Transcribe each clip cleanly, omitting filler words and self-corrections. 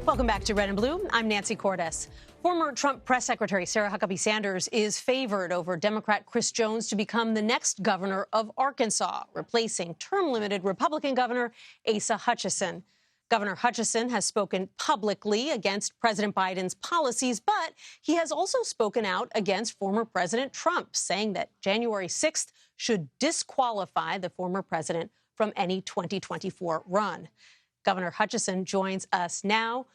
Welcome back to Red and Blue. I'm Nancy Cordes. Former Trump press secretary Sarah Huckabee Sanders is favored over Democrat Chris Jones to become the next governor of Arkansas, replacing term-limited Republican Governor Asa Hutchinson. Governor Hutchinson has spoken publicly against President Biden's policies, but he has also spoken out against former President Trump, saying that January 6th should disqualify the former president from any 2024 run. Governor Hutchinson joins us now.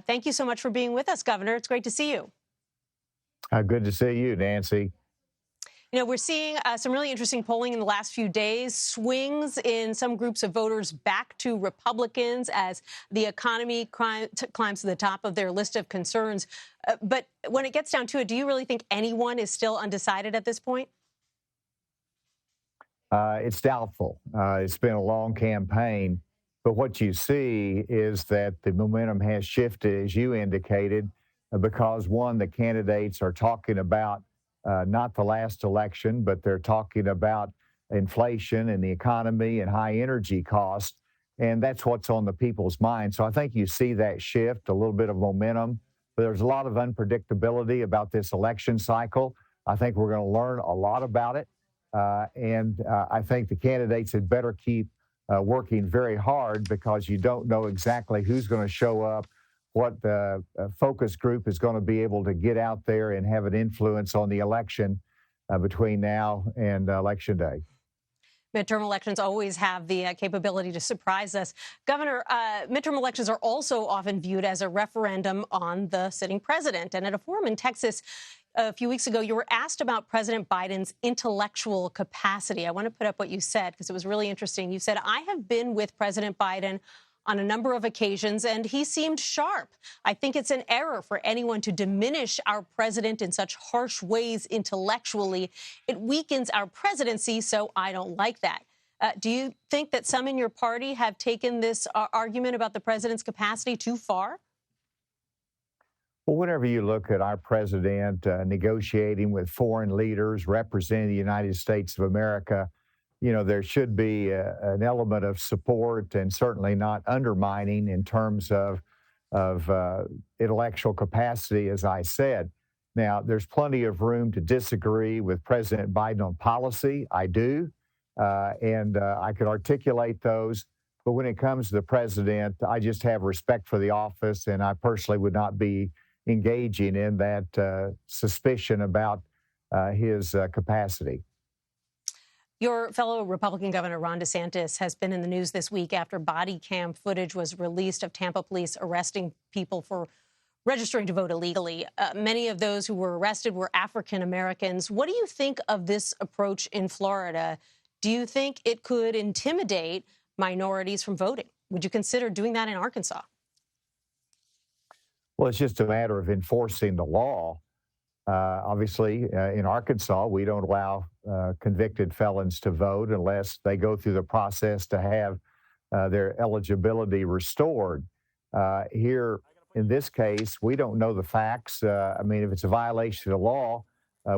Thank you so much for being with us, Governor. It's great to see you. Good to see you, Nancy. You know, we're seeing some really interesting polling in the last few days, swings in some groups of voters back to Republicans as the economy climbs to the top of their list of concerns. But when it gets down to it, do you really think anyone is still undecided at this point? It's doubtful. It's been a long campaign. But what you see is that the momentum has shifted, as you indicated, because, one, the candidates are talking about not the last election, but they're talking about inflation and the economy and high energy costs, and that's what's on the people's mind. So I think you see that shift, a little bit of momentum, but there's a lot of unpredictability about this election cycle. I think we're going to learn a lot about it, and I think the candidates had better keep working very hard, because you don't know exactly who's going to show up, what the focus group is going to be able to get out there and have an influence on the election between now and Election Day. Midterm elections always have the capability to surprise us. Governor, midterm elections are also often viewed as a referendum on the sitting president. And at a forum in Texas a few weeks ago, you were asked about President Biden's intellectual capacity. I want to put up what you said because it was really interesting. You said, "I have been with President Biden on a number of occasions, and he seemed sharp. I think it's an error for anyone to diminish our president in such harsh ways intellectually. It weakens our presidency, so I don't like that." Do you think that some in your party have taken this argument about the president's capacity too far? Well, whenever you look at our president negotiating with foreign leaders representing the United States of America, you know, there should be an element of support and certainly not undermining in terms of intellectual capacity, as I said. Now, there's plenty of room to disagree with President Biden on policy. I do, and I could articulate those. But when it comes to the president, I just have respect for the office, and I personally would not be engaging in that suspicion about his capacity. Your fellow Republican Governor Ron DeSantis has been in the news this week after body cam footage was released of Tampa police arresting people for registering to vote illegally. Many of those who were arrested were African Americans. What do you think of this approach in Florida? Do you think it could intimidate minorities from voting? Would you consider doing that in Arkansas? Well, it's just a matter of enforcing the law. Obviously, in Arkansas, we don't allow convicted felons to vote unless they go through the process to have their eligibility restored. Here, in this case, we don't know the facts. I mean, if it's a violation of the law,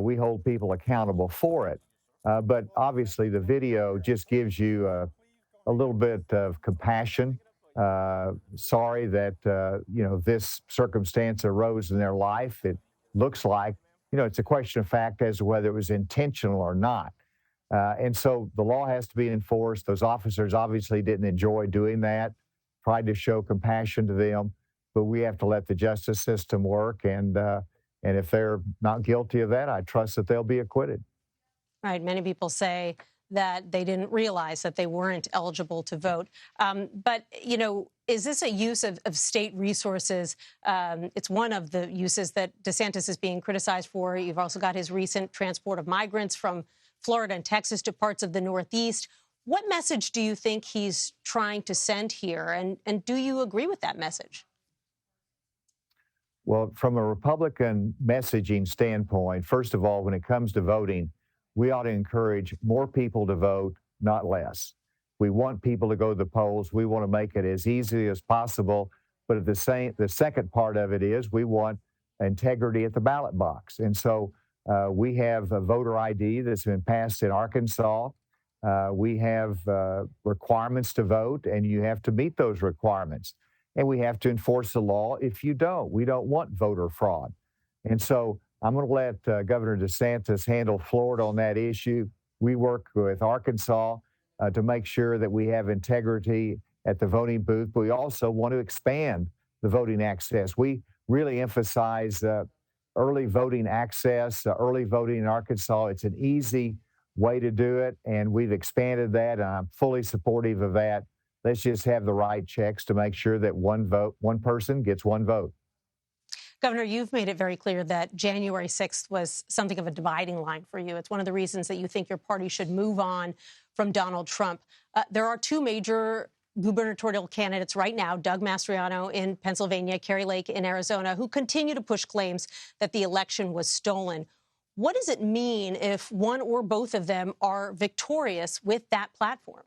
we hold people accountable for it. But obviously, the video just gives you a little bit of compassion. Sorry that, this circumstance arose in their life. It looks like, it's a question of fact as to whether it was intentional or not. And so the law has to be enforced. Those officers obviously didn't enjoy doing that, tried to show compassion to them, but we have to let the justice system work. And if they're not guilty of that, I trust that they'll be acquitted. Right. Many people say that they didn't realize that they weren't eligible to vote. But, is this a use of state resources? It's one of the uses that DeSantis is being criticized for. You've also got his recent transport of migrants from Florida and Texas to parts of the Northeast. What message do you think he's trying to send here? And do you agree with that message? Well, from a Republican messaging standpoint, first of all, when it comes to voting, we ought to encourage more people to vote, not less. We want people to go to the polls. We want to make it as easy as possible. But at the second part of it is we want integrity at the ballot box. And so we have a voter ID that's been passed in Arkansas. We have requirements to vote, and you have to meet those requirements. and we have to enforce the law if you don't. We don't want voter fraud. And so I'm going to let Governor DeSantis handle Florida on that issue. We work with Arkansas to make sure that we have integrity at the voting booth, but we also want to expand the voting access. We really emphasize early voting access, early voting in Arkansas. It's an easy way to do it, and we've expanded that, and I'm fully supportive of that. Let's just have the right checks to make sure that one person gets one vote. Governor, you've made it very clear that January 6th was something of a dividing line for you. It's one of the reasons that you think your party should move on from Donald Trump. There are two major gubernatorial candidates right now, Doug Mastriano in Pennsylvania, Kari Lake in Arizona, who continue to push claims that the election was stolen. What does it mean if one or both of them are victorious with that platform?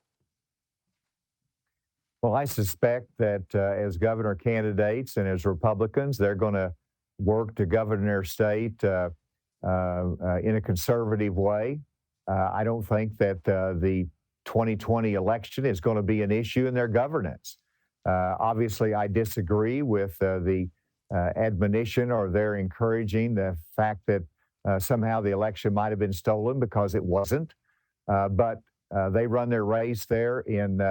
Well, I suspect that as governor candidates and as Republicans, they're going to work to govern their state in a conservative way. I don't think that the 2020 election is going to be an issue in their governance. Obviously, I disagree with the admonition or their encouraging the fact that somehow the election might have been stolen, because it wasn't. But they run their race there in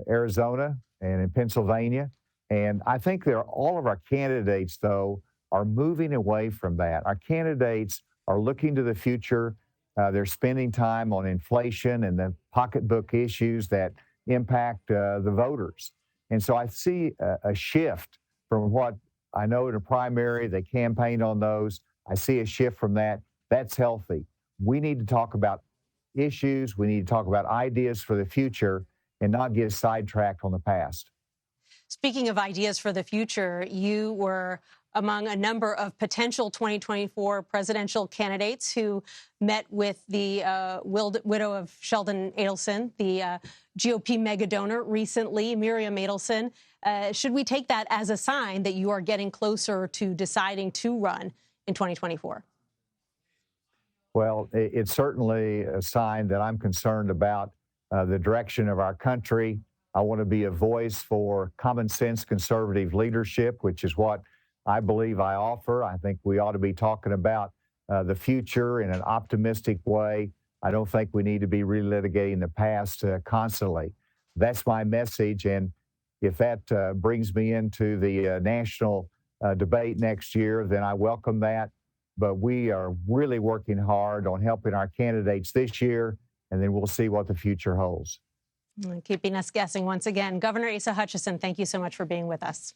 Arizona and in Pennsylvania. And I think all of our candidates, though, are moving away from that. Our candidates are looking to the future. They're spending time on inflation and the pocketbook issues that impact the voters. And so I see a shift from what I know in a primary, they campaigned on those. I see a shift from that. That's healthy. We need to talk about issues. We need to talk about ideas for the future and not get sidetracked on the past. Speaking of ideas for the future, you were among a number of potential 2024 presidential candidates who met with the widow of Sheldon Adelson, the GOP mega donor, recently, Miriam Adelson. Should we take that as a sign that you are getting closer to deciding to run in 2024? Well, it's certainly a sign that I'm concerned about the direction of our country. I want to be a voice for common sense conservative leadership, which is what I believe I offer. I think we ought to be talking about the future in an optimistic way. I don't think we need to be relitigating the past constantly. That's my message. And if that brings me into the national debate next year, then I welcome that. But we are really working hard on helping our candidates this year, and then we'll see what the future holds. Keeping us guessing once again. Governor Asa Hutchinson, thank you so much for being with us.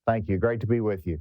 Thank you. Great to be with you.